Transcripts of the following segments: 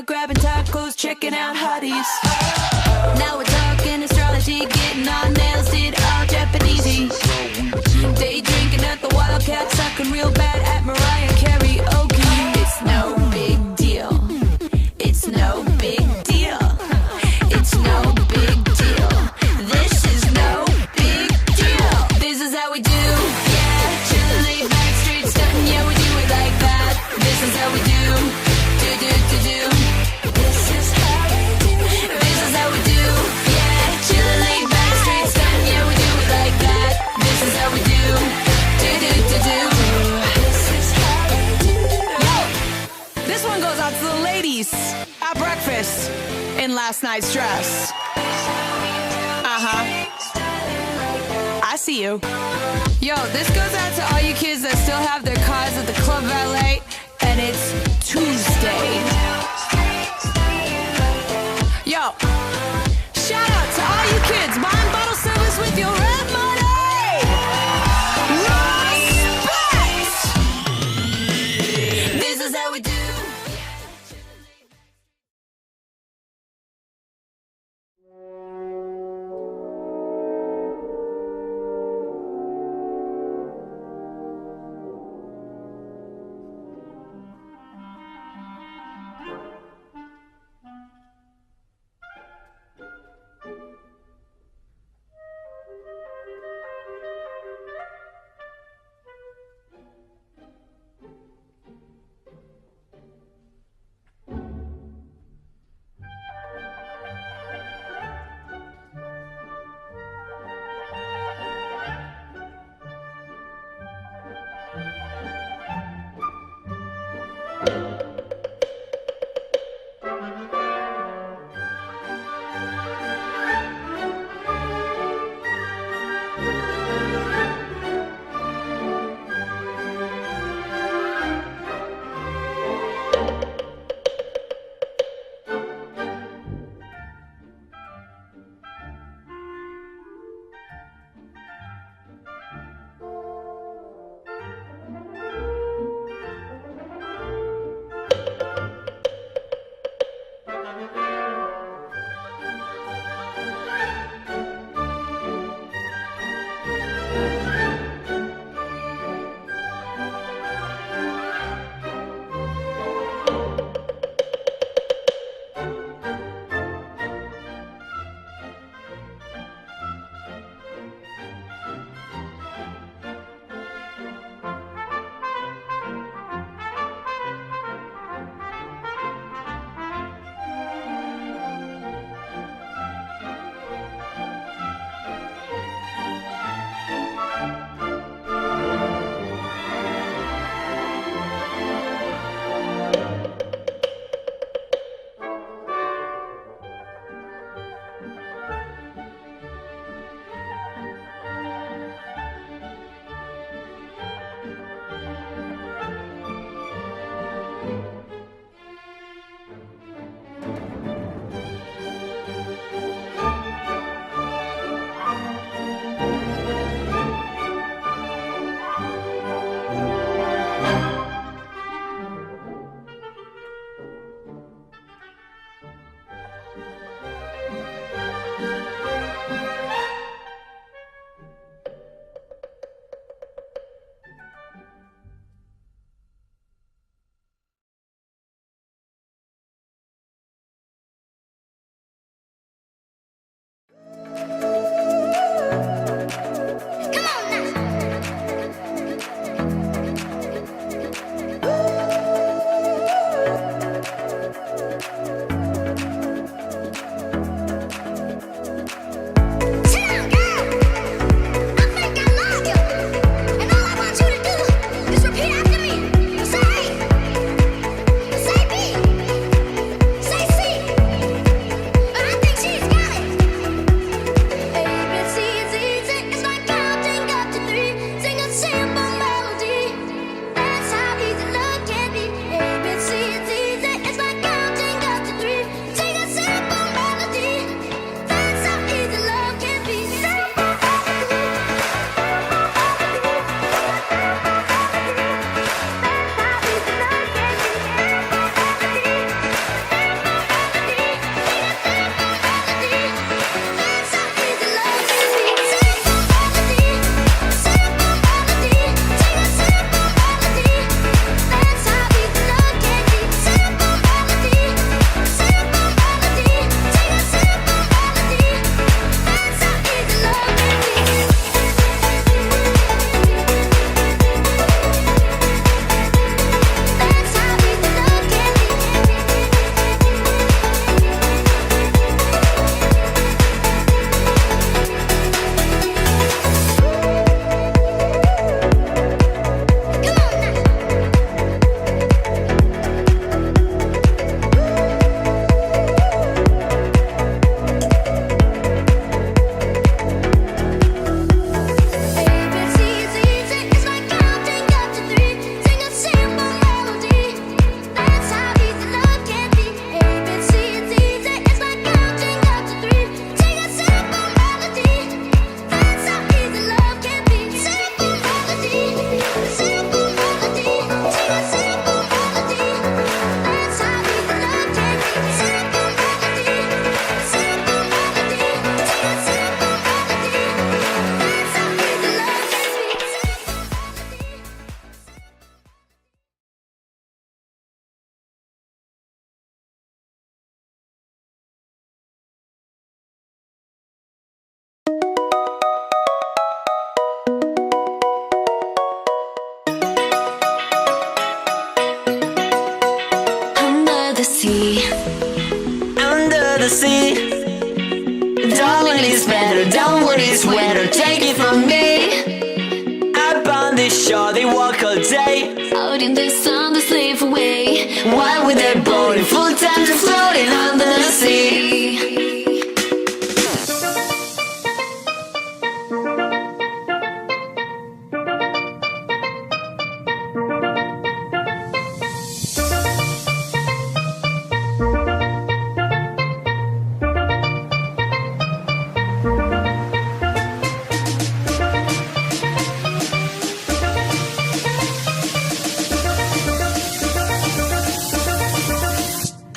grabbing tacos, checking out hotties. Now we're talking astrology, getting our nails did all Japanesey. Day drinking at the Wildcat, sucking real bad at Mariah karaoke. It's no big deal. It's no big deal. It's no big deal. This is no big deal. This is how we do. Yeah, chillin', laid back, straight stuntin'. Yeah, we do it like that. This is how we do. Do do do do. This is how we do. This is how we do. Yeah, chillin', laid back, straight stuntin'. Yeah, we do it like that. This is how we do. Do do do do. This is how we do. Yo, this one goes out to the ladies at breakfast in last night's dress. I see you. Yo, this goes out to all you kids that still have their cars at the club valet, and it's Tuesday. Yo, shout out to all you kids buying bottle service with your rent money. Respect! This is how we do. under the sea. Darling, it's better, don't worry, sweater, take it from me. Up on this shore, they walk all day, out in the sun, they slip away. while with their boat in full time, they're floating under the sea.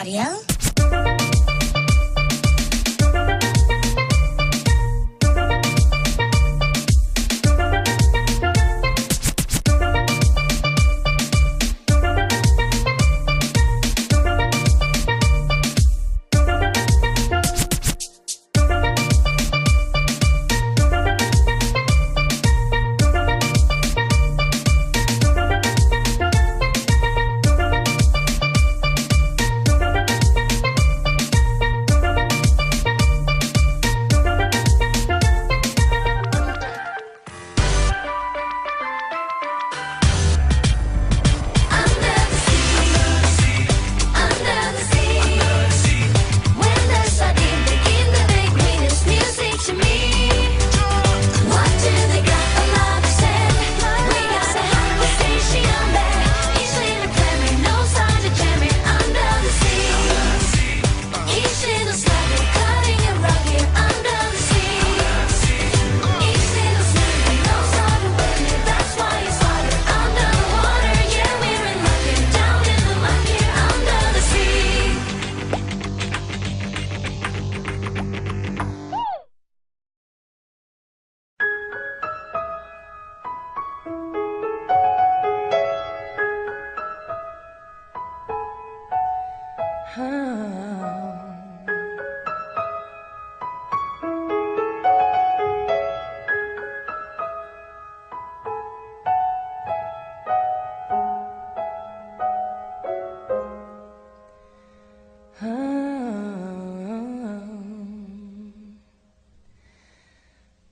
Ariel?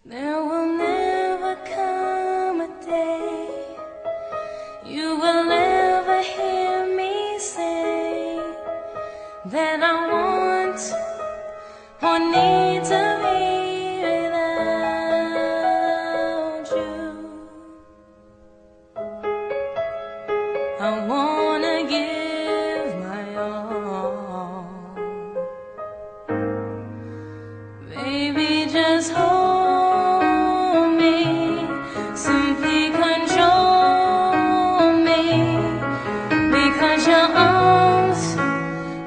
There will never come a day you will never hear me say that I want or need to be without you. I wanna give my all. Baby, just hold me, simply control me, because your arms,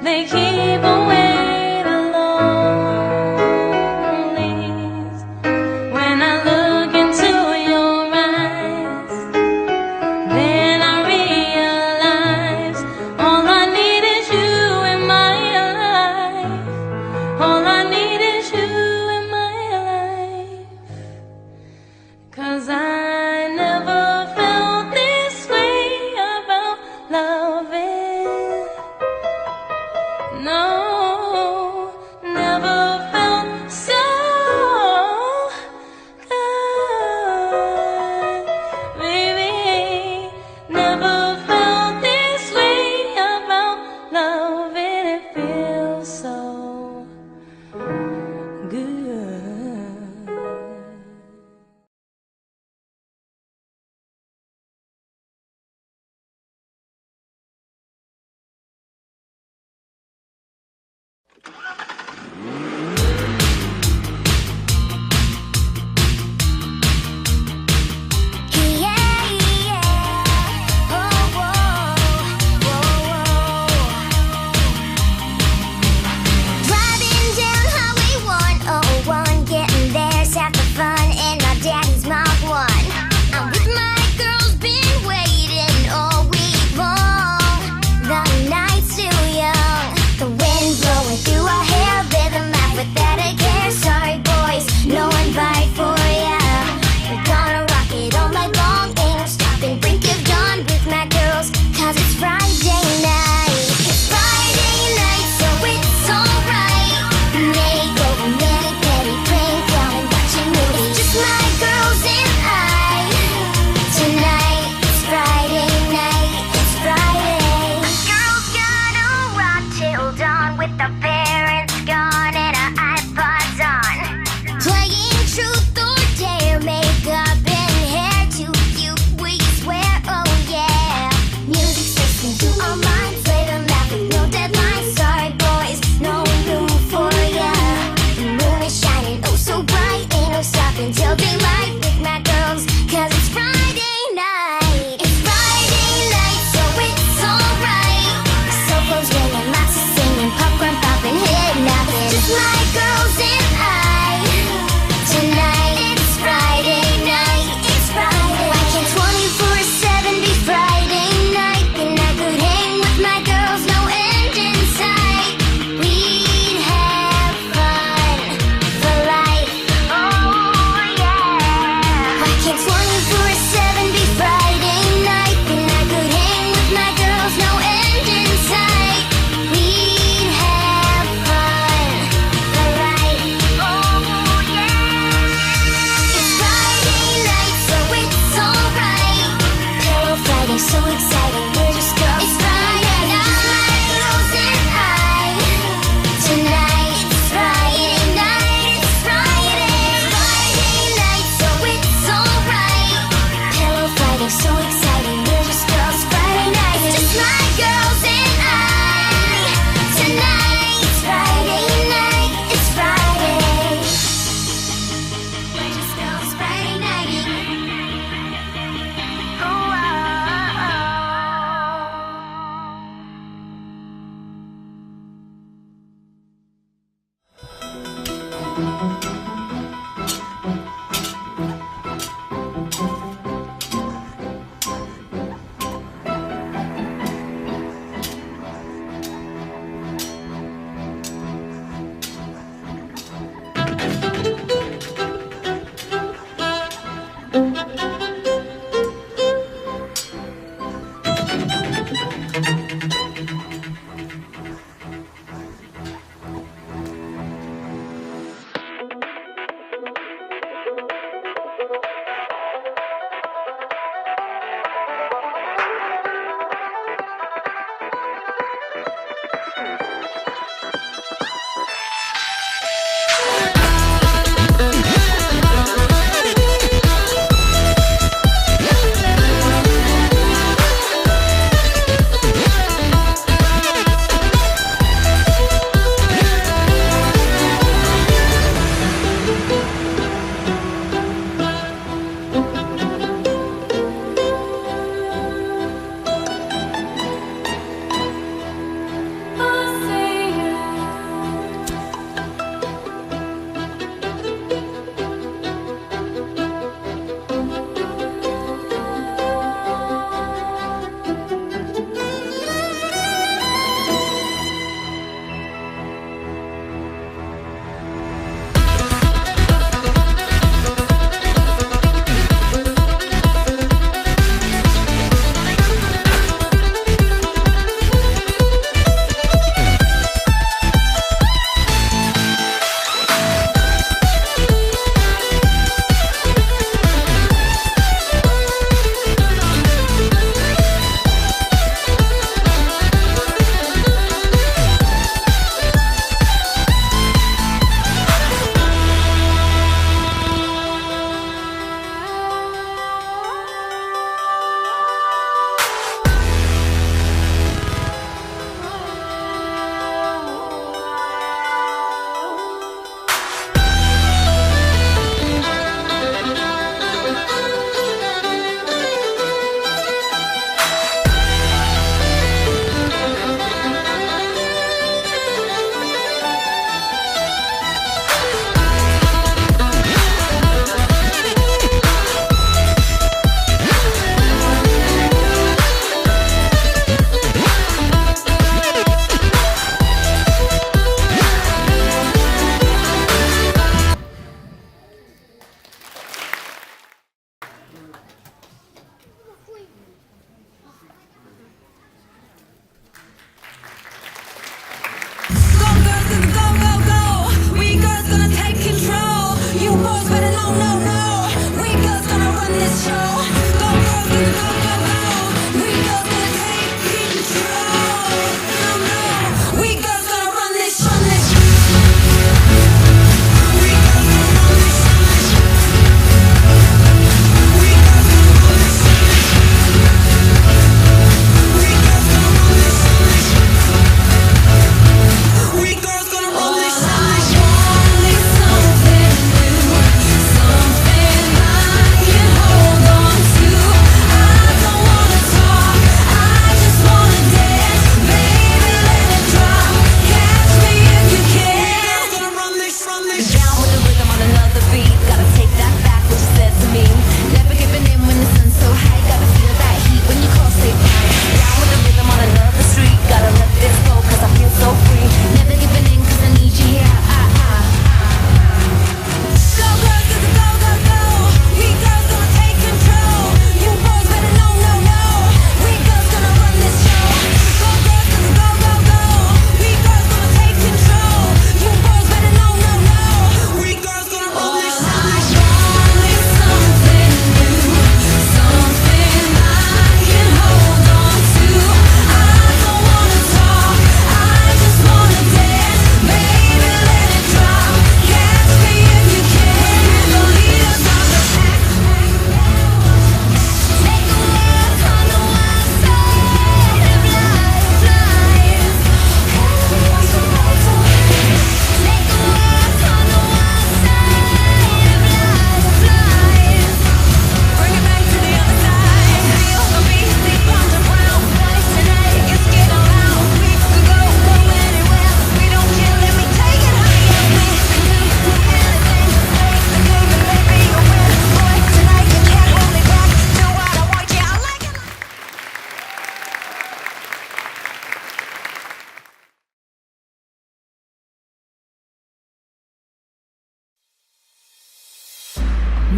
they keep away the lonelies. When I look into your eyes, then I realize all I need is you in my life. All I need is you in my life.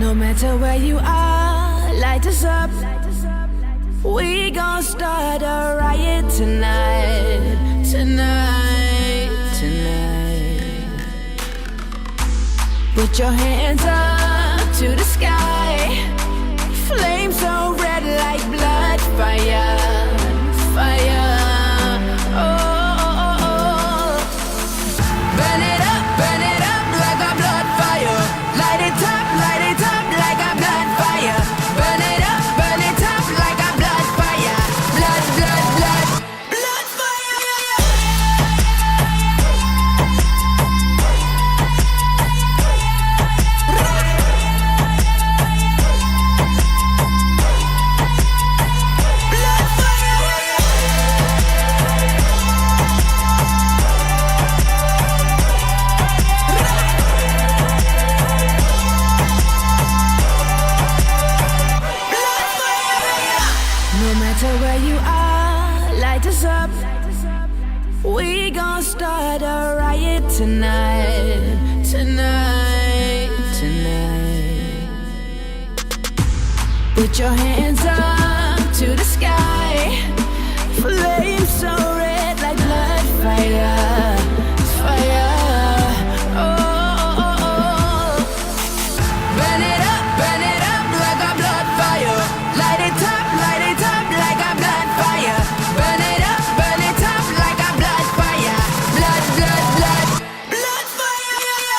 No matter where you are, light us up. We gon' start a riot tonight, tonight, tonight. Put your hands up to the sky. Flames so red like blood, fire, fire. Oh, oh, oh. Burn it up like a blood fire. Light it up like a blood fire. Burn it up like a blood fire. Blood, blood, blood, blood fire. No matter where you are, light us up. We gon' start a riot tonight, tonight, tonight. Put your hands up to the sky. Flames so red like blood, fire, fire. Oh, oh, oh. Burn it up like a blood fire. Light it up like a blood fire. Burn it up like a blood fire. Blood, blood, blood, blood fire.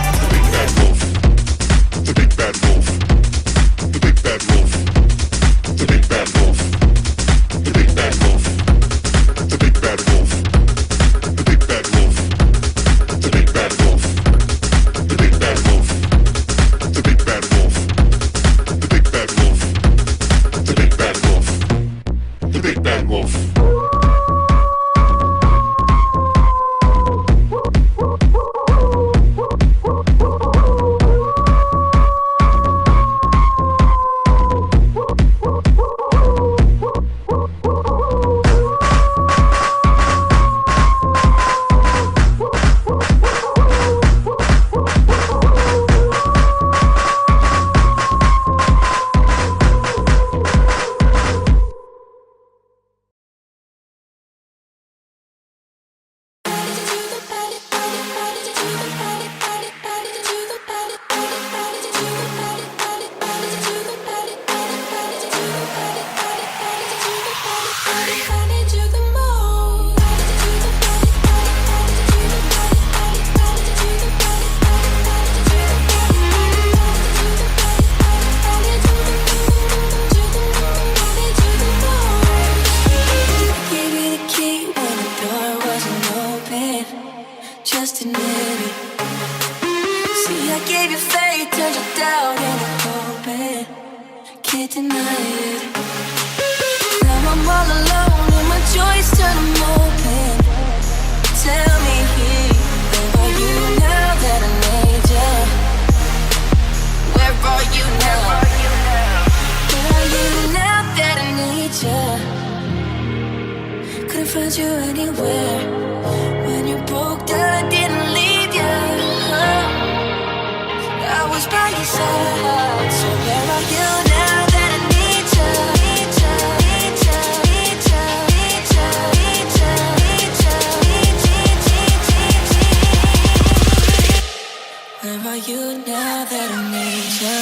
The big bad wolf. The big bad wolf. The big bad wolf. The big bad wolf. The big bad wolf. The big bad wolf. The big bad wolf. The big bad wolf. The big bad wolf. The big bad wolf. The big bad wolf. The big bad wolf. Just admit it. See, I gave you faith, turned you down in a cold bed. Can't deny it. Now I'm all alone and my joys turn them open. Tell me, where are you now that I need you? Where are you now? Where are you now that I need you? Couldn't find you anywhere. When you broke down, I didn't leave you. I was by your side. So where are you now that I need you? Need you, need you, need you, need you, need you, need you, need you. Where are you now that I need you?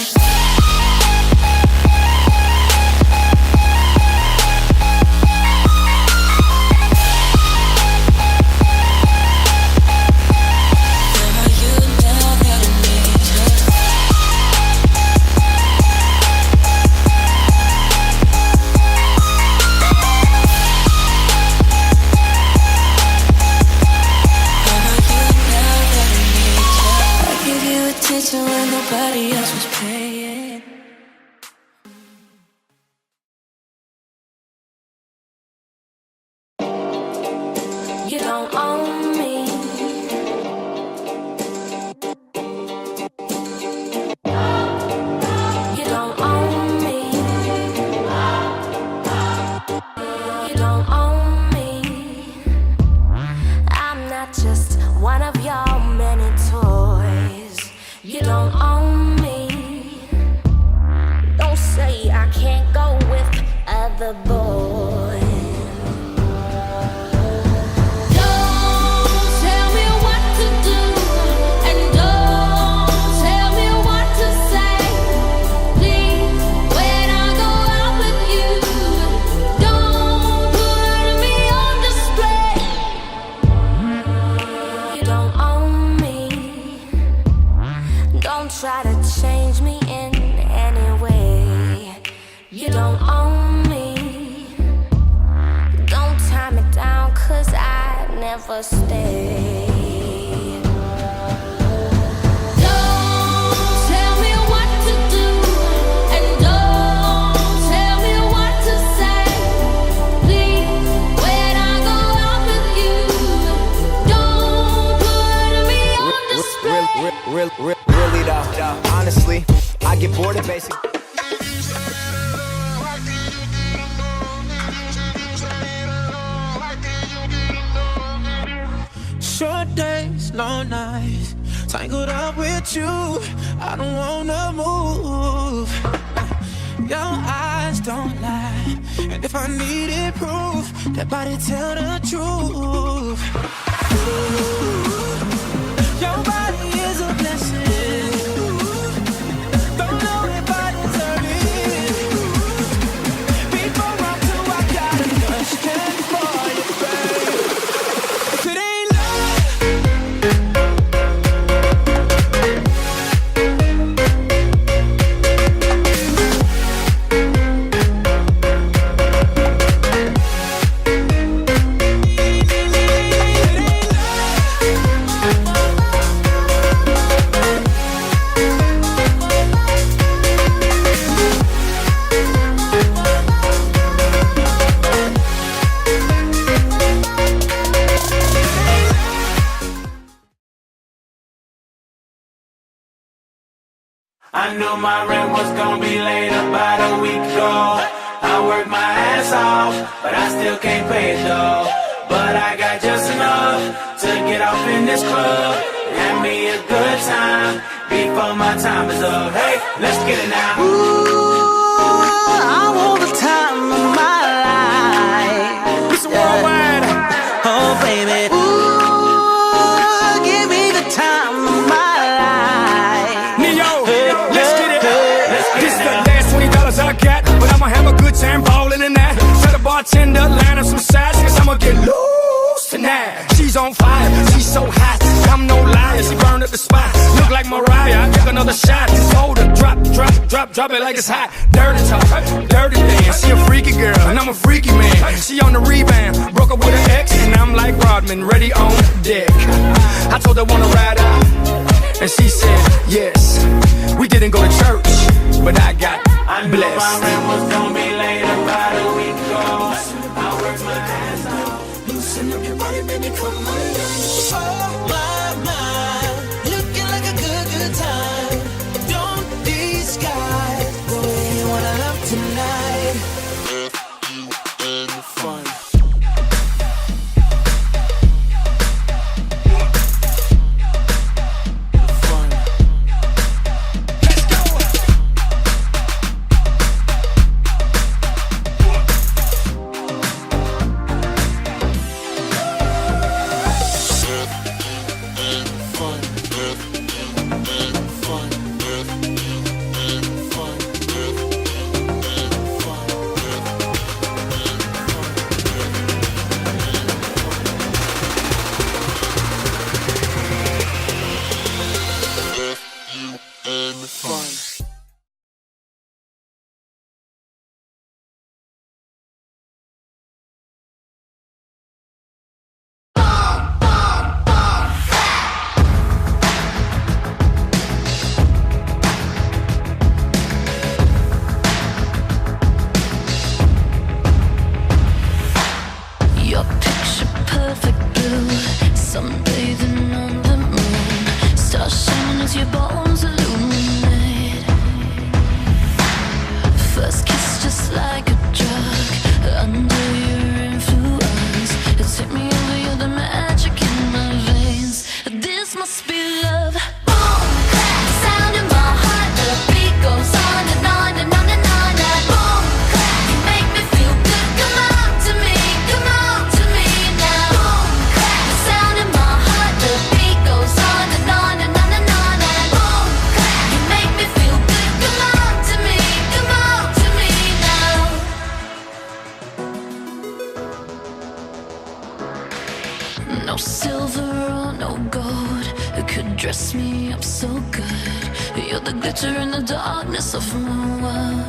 When nobody else was paying. You don't own me. You don't own me. another boy. Don't tell me what to do, and don't tell me what to say. Please, when I go out with you, don't put me on display. You don't own me. Don't try to change me in any way. You don't own me. Don't tie me down, 'cause I never stay. Don't tell me what to do, and don't tell me what to say. Please, when I go out with you, don't put me on display. Really though, honestly, I get bored of basic. Short days, long nights, tangled up with you. I don't wanna move. Your eyes don't lie, and if I needed proof, that body tell the truth. Your body is a blessing. Don't know if I deserve it. Before I'm through, I got a question for you, babe. If it ain't I knew my rent was gonna be late about a week ago. I worked my ass off, but I still can't pay it though. But I got just enough to get off in this club and have me a good time before my time is up. Hey, let's get it now. ooh, I want the time of my life. Listen, worldwide. Oh, baby. Ooh, give me the time of my life. Neo, let's get it. This is the last $20 I got, but I'ma have a good time ballin' in that. Tell the bartender, line up some sides, 'cause I'ma get loose tonight. She's on fire, she's so hot, I'm no liar. She burned up the spot, look like Mariah. I took another shot, hold her, drop it like it's hot. Dirty talk, dirty dance. She a freaky girl, and I'm a freaky man. She on the rebound, broke up with her ex, and I'm like Rodman, ready on deck. I told her wanna ride out, and she said yes. We didn't go to church, but I got I knew my blessed. rent was gonna be late about a week ago. I worked my ass off. Loosen up your body, baby, come on. Oh, my, looking like a good time. Don't disguise the way you wanna love tonight. Fun. me up so good. You're the glitter in the darkness of my world.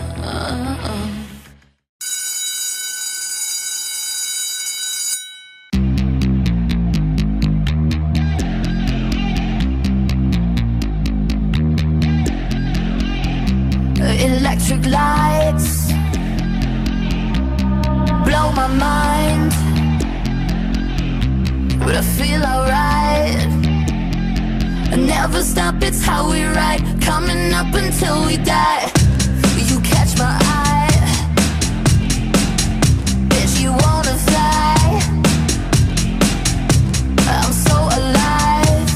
Electric lights blow my mind, but I feel alright. I never stop, it's how we ride, coming up until we die. You catch my eye, bitch, you wanna fly. I'm so alive.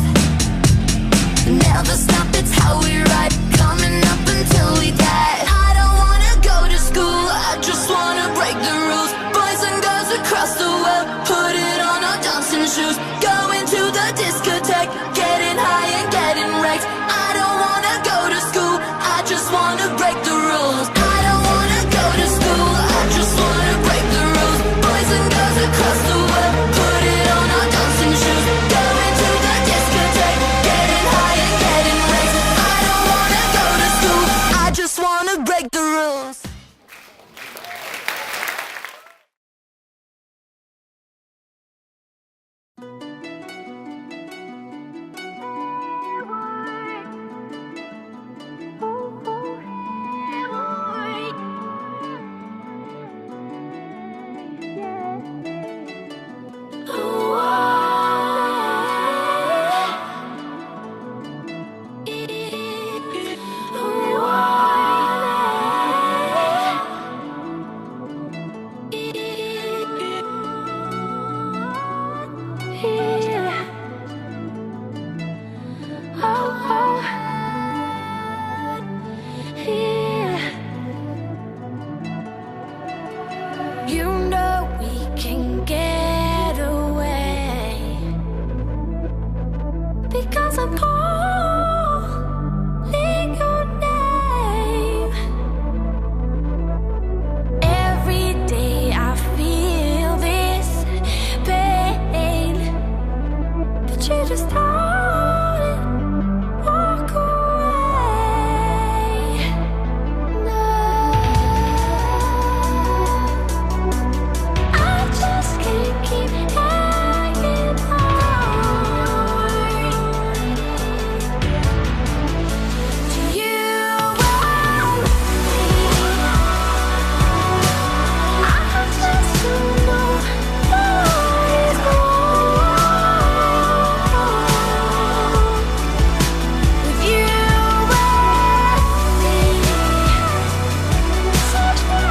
Never stop, it's how we ride, coming up until we die. I don't wanna go to school, I just wanna break the rules. Boys and girls across the world, put it on our dancing shoes. Going to the discotheque, getting high and getting wrecked. I don't wanna go to school, I just wanna break the rules. I don't wanna go to school, I just wanna break the rules. Boys and girls across the world, put it on our dancing shoes. Going to the discotheque, getting high and getting wrecked. I don't wanna go to school, I just wanna break the rules. You know we can get away because I'm calling your name. Every day I feel this pain, but you just don't walk away. No, I just can't keep hanging on to you and me. I just don't know what is wrong with you and me. Such a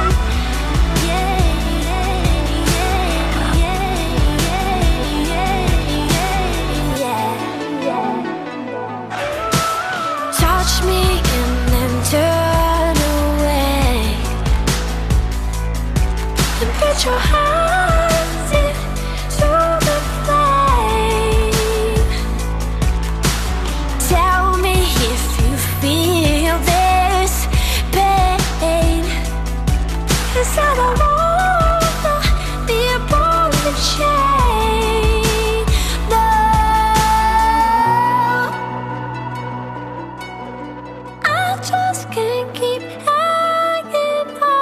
touch me and then turn away and put your hands into the flame. Tell me if you feel this pain, 'cause I don't wanna be a ball and chain. No, I just can't keep hanging on.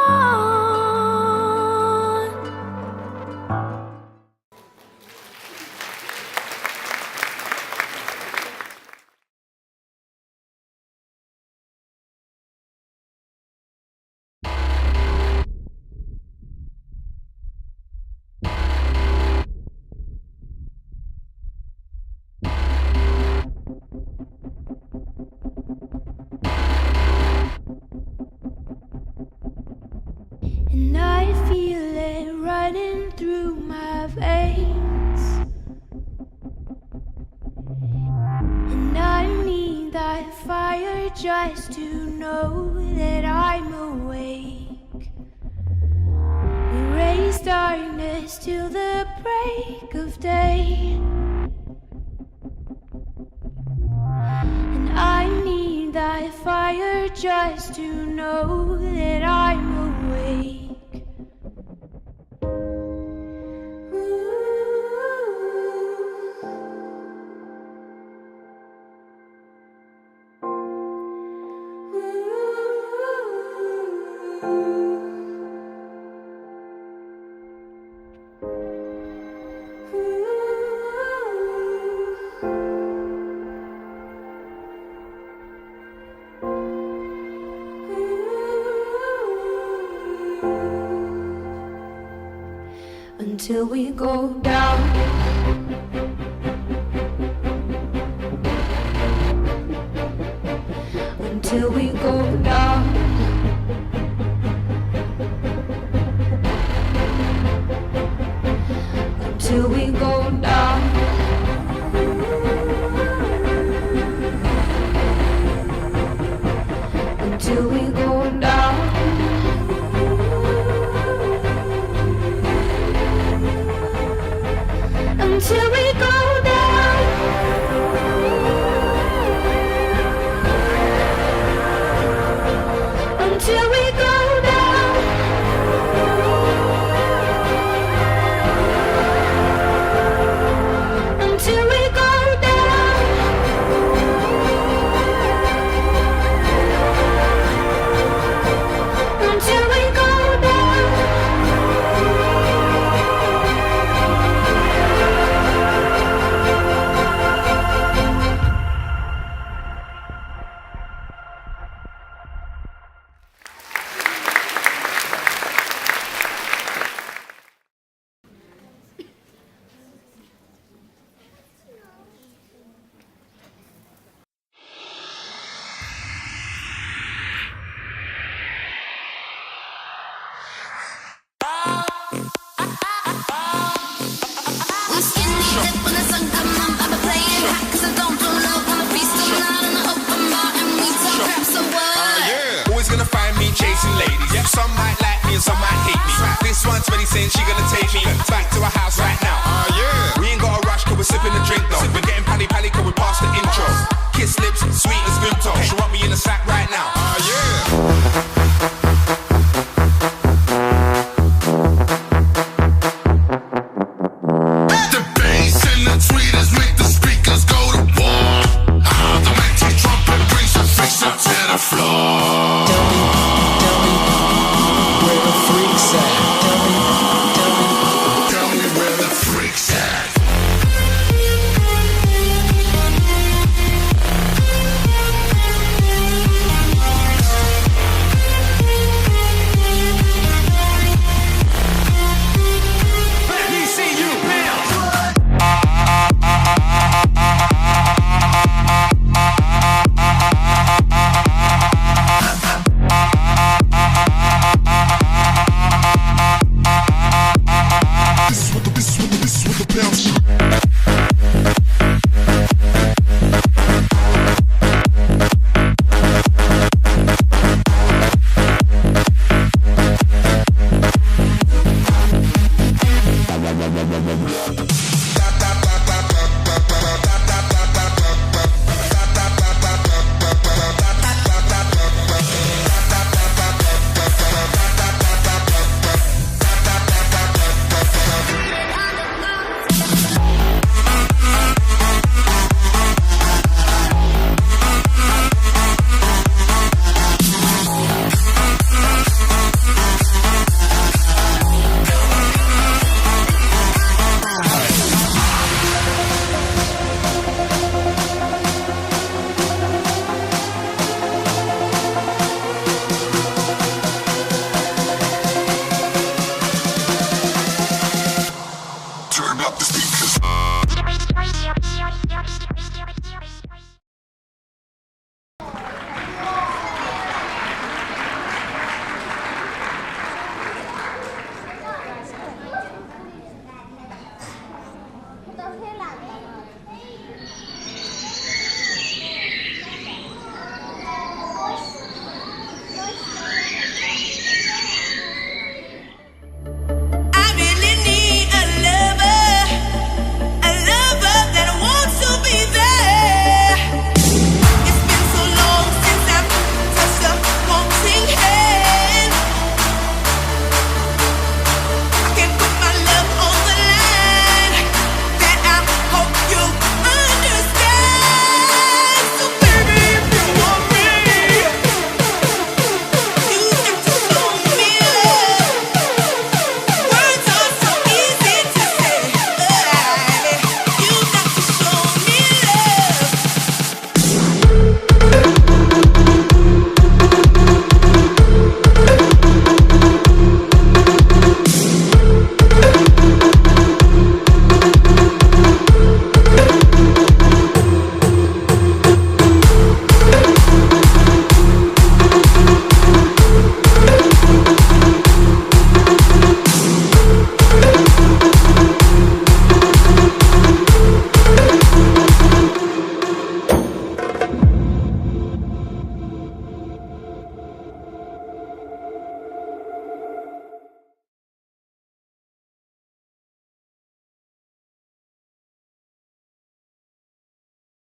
And I feel it running through my veins, and I need that fire just to know that I'm awake. We raise darkness till the break of day, and I need that fire just to know that I'm awake. Ooh. until we go down. Until we go down. Until we go down. Until we go down. Until we go down. Until we go down. Until we go down. Until we go down. I'm skinny dip when the sun come up. I've been playing hot 'cause I don't do love. Wanna be still out in the open bar and we talk crap, so what? Yeah, always gonna find me chasing ladies. Some might like me and some might hate me. This one's ready saying she gonna take me